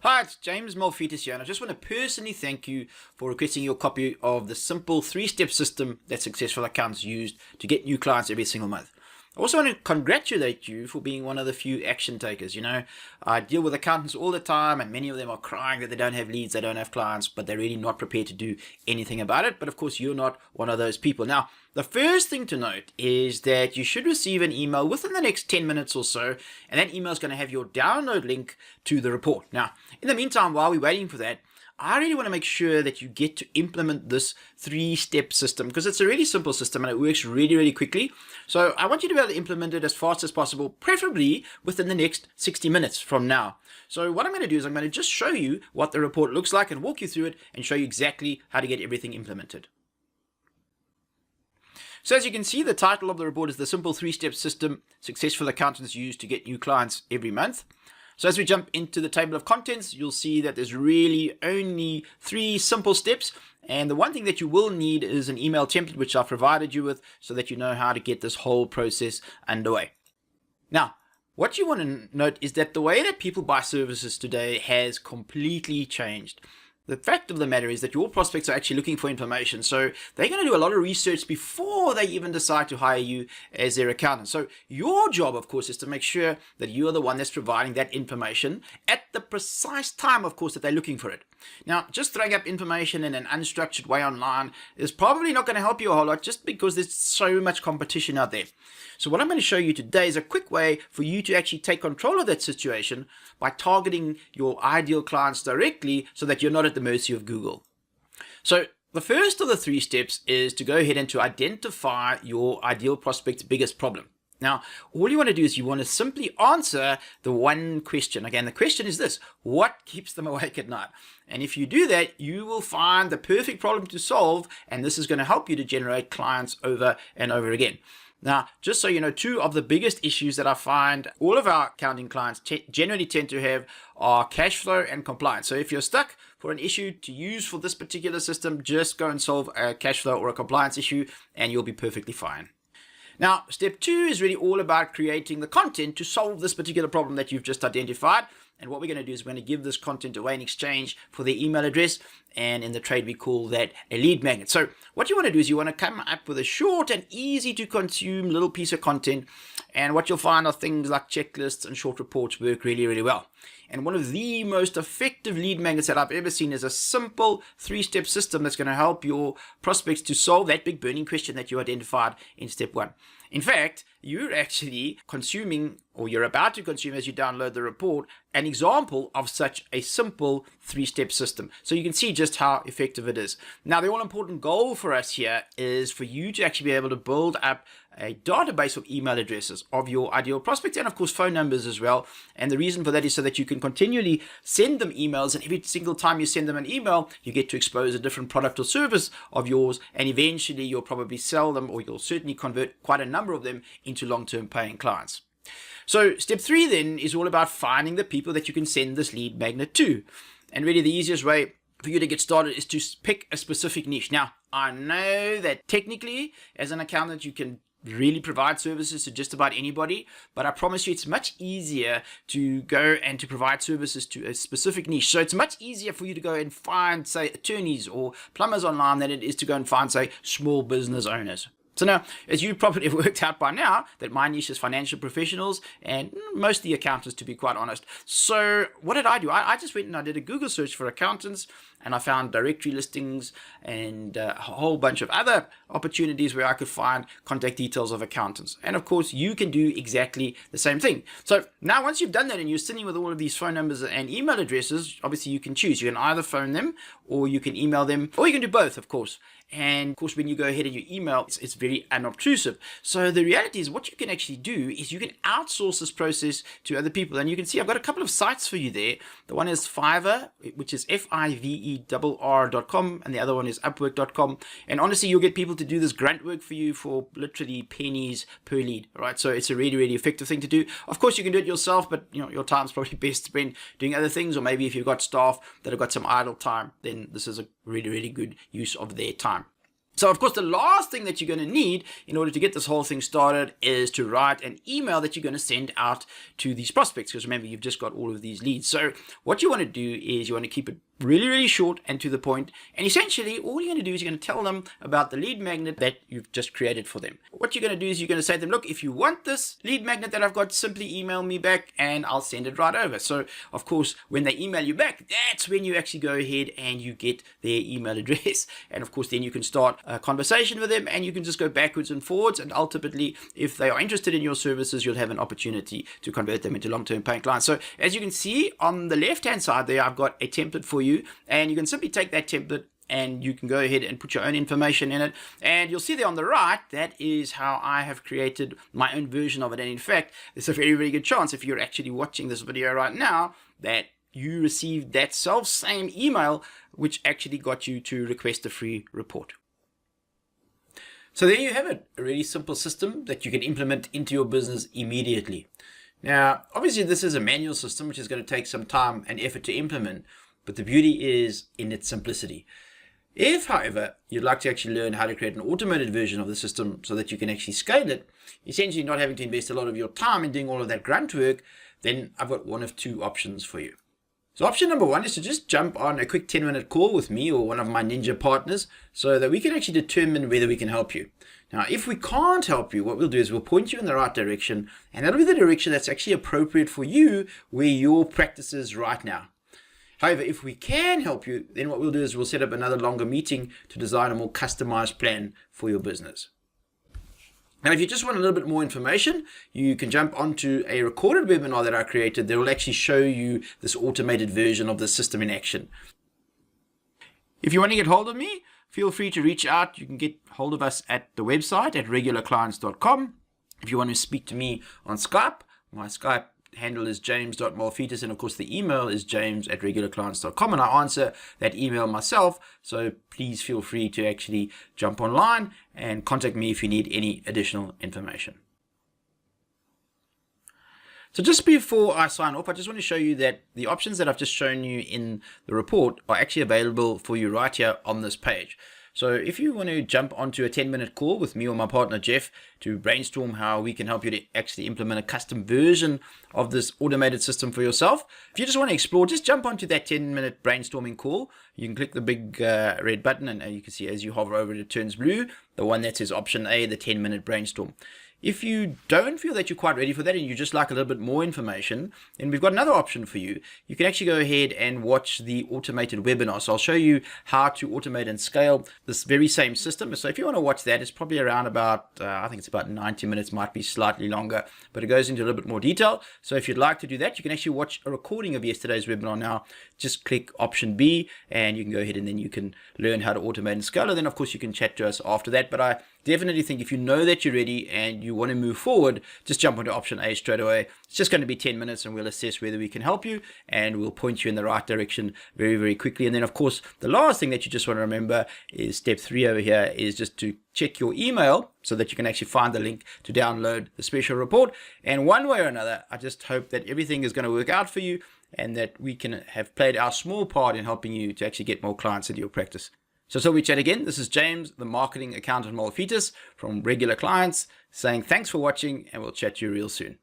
Hi, it's James Malfetus here, and I just want to personally thank you for requesting your copy of the simple three-step system that successful accountants use to get new clients every single month. I also want to congratulate you for being one of the few action takers. I deal with accountants all the time, and many of them are crying that they don't have leads, they don't have clients, but they're really not prepared to do anything about it. But of course, you're not one of those people. Now, the first thing to note is that you should receive an email within the next 10 minutes or so, and that email is going to have your download link to the report. Now, in the meantime, while we're waiting for that, I really want to make sure that you get to implement this three-step system because it's a really simple system and it works really, really quickly. So I want you to be able to implement it as fast as possible, preferably within the next 60 minutes from now. So what I'm going to do is I'm going to just show you what the report looks like and walk you through it and show you exactly how to get everything implemented. So as you can see, the title of the report is the simple three-step system successful accountants use to get new clients every month. So as we jump into the table of contents, you'll see that there's really only 3 simple steps. And the one thing that you will need is an email template, which I've provided you with so that you know how to get this whole process underway. Now, what you want to note is that the way that people buy services today has completely changed. The fact of the matter is that your prospects are actually looking for information. So they're going to do a lot of research before they even decide to hire you as their accountant. So your job, of course, is to make sure that you are the one that's providing that information at the precise time, of course, that they're looking for it. Now, just throwing up information in an unstructured way online is probably not going to help you a whole lot just because there's so much competition out there. So what I'm going to show you today is a quick way for you to actually take control of that situation by targeting your ideal clients directly so that you're not at the mercy of Google. So the first of the 3 steps is to go ahead and to identify your ideal prospect's biggest problem. Now, all you want to do is you want to simply answer the one question. Again, the question is this: what keeps them awake at night? And if you do that, you will find the perfect problem to solve, and this is going to help you to generate clients over and over again. Now, just so you know, 2 of the biggest issues that I find all of our accounting clients generally tend to have are cash flow and compliance. So if you're stuck for an issue to use for this particular system, just go and solve a cash flow or a compliance issue and you'll be perfectly fine. Now, step 2 is really all about creating the content to solve this particular problem that you've just identified. And what we're going to do is we're going to give this content away in exchange for their email address. And in the trade, we call that a lead magnet. So what you want to do is you want to come up with a short and easy to consume little piece of content. And what you'll find are things like checklists and short reports work really, really well. And one of the most effective lead magnets that I've ever seen is a simple 3-step system that's going to help your prospects to solve that big burning question that you identified in step 1. In fact, you're actually consuming, or you're about to consume as you download the report, an example of such a simple 3-step system. So you can see just how effective it is. Now, the all-important goal for us here is for you to actually be able to build up a database of email addresses of your ideal prospects and of course phone numbers as well. And the reason for that is so that you can continually send them emails, and every single time you send them an email, you get to expose a different product or service of yours, and eventually you'll probably sell them, or you'll certainly convert quite a number of them into long-term paying clients. So step 3 then is all about finding the people that you can send this lead magnet to. And really the easiest way for you to get started is to pick a specific niche. Now, I know that technically as an accountant you can really provide services to just about anybody, but I promise you it's much easier to go and to provide services to a specific niche. So it's much easier for you to go and find, say, attorneys or plumbers online than it is to go and find, say, small business owners. So now, as you probably have worked out by now, that my niche is financial professionals and mostly accountants, to be quite honest. So what did I do? I just went and I did a Google search for accountants, and I found directory listings and a whole bunch of other opportunities where I could find contact details of accountants. And of course, you can do exactly the same thing. So now once you've done that and you're sitting with all of these phone numbers and email addresses, obviously you can choose. You can either phone them or you can email them, or you can do both, of course. And of course, when you go ahead and you email, it's very unobtrusive. So the reality is what you can actually do is you can outsource this process to other people. And you can see I've got a couple of sites for you there. The one is Fiverr, which is fiverr.com, and the other one is Upwork.com. And honestly, you'll get people to do this grunt work for you for literally pennies per lead, right? So it's a really, really effective thing to do. Of course, you can do it yourself, but your time's probably best spent doing other things, or maybe if you've got staff that have got some idle time, then this is a really, really good use of their time. So, of course, the last thing that you're going to need in order to get this whole thing started is to write an email that you're going to send out to these prospects, because remember, you've just got all of these leads. So what you want to do is you want to keep it really, really short and to the point. And essentially, all you're going to do is you're going to tell them about the lead magnet that you've just created for them. What you're going to do is you're going to say to them, look, if you want this lead magnet that I've got, simply email me back and I'll send it right over. So, of course, when they email you back, that's when you actually go ahead and you get their email address. And, of course, then you can start a conversation with them, and you can just go backwards and forwards. And ultimately, if they are interested in your services, you'll have an opportunity to convert them into long-term paying clients. So, as you can see on the left-hand side there, I've got a template for you. And you can simply take that template and you can go ahead and put your own information in it. And you'll see there on the right, that is how I have created my own version of it. And in fact, there's a very, very good chance if you're actually watching this video right now that you received that same email, which actually got you to request a free report. So there you have it, a really simple system that you can implement into your business immediately. Now, obviously this is a manual system, which is going to take some time and effort to implement. But the beauty is in its simplicity. If, however, you'd like to actually learn how to create an automated version of the system so that you can actually scale it, essentially not having to invest a lot of your time in doing all of that grunt work, then I've got one of two options for you. So option number one is to just jump on a quick 10-minute call with me or one of my Ninja partners so that we can actually determine whether we can help you. Now, if we can't help you, what we'll do is we'll point you in the right direction, and that'll be the direction that's actually appropriate for you where your practice is right now. However, if we can help you, then what we'll do is we'll set up another longer meeting to design a more customized plan for your business. Now, if you just want a little bit more information, you can jump onto a recorded webinar that I created that will actually show you this automated version of the system in action. If you want to get hold of me, feel free to reach out. You can get hold of us at the website at regularclients.com. If you want to speak to me on Skype, my Skype handle is james.malfetus, and of course the email is james@regularclients.com, and I answer that email myself, so please feel free to actually jump online and contact me if you need any additional information. So just before I sign off, I just want to show you that the options that I've just shown you in the report are actually available for you right here on this page. So if you want to jump onto a 10-minute call with me or my partner Jeff to brainstorm how we can help you to actually implement a custom version of this automated system for yourself, if you just want to explore, just jump onto that 10-minute brainstorming call. You can click the big red button, and you can see as you hover over it, it turns blue, the one that says option A, the 10-minute brainstorm. If you don't feel that you're quite ready for that and you just like a little bit more information, then we've got another option for you. You can actually go ahead and watch the automated webinar. So I'll show you how to automate and scale this very same system. So if you want to watch that, it's probably around about, I think it's about 90 minutes, might be slightly longer, but it goes into a little bit more detail. So if you'd like to do that, you can actually watch a recording of yesterday's webinar now. Just click option B and you can go ahead and then you can learn how to automate and scale. And then of course you can chat to us after that. But I definitely think if you know that you're ready and you want to move forward, just jump onto option A straight away. It's just going to be 10 minutes and we'll assess whether we can help you and we'll point you in the right direction very, very quickly. And then of course, the last thing that you just want to remember is step 3 over here is just to check your email so that you can actually find the link to download the special report. And one way or another, I just hope that everything is going to work out for you and that we can have played our small part in helping you to actually get more clients into your practice. So till we chat again, this is James, the marketing accountant Malfetus from Regular Clients, saying thanks for watching and we'll chat to you real soon.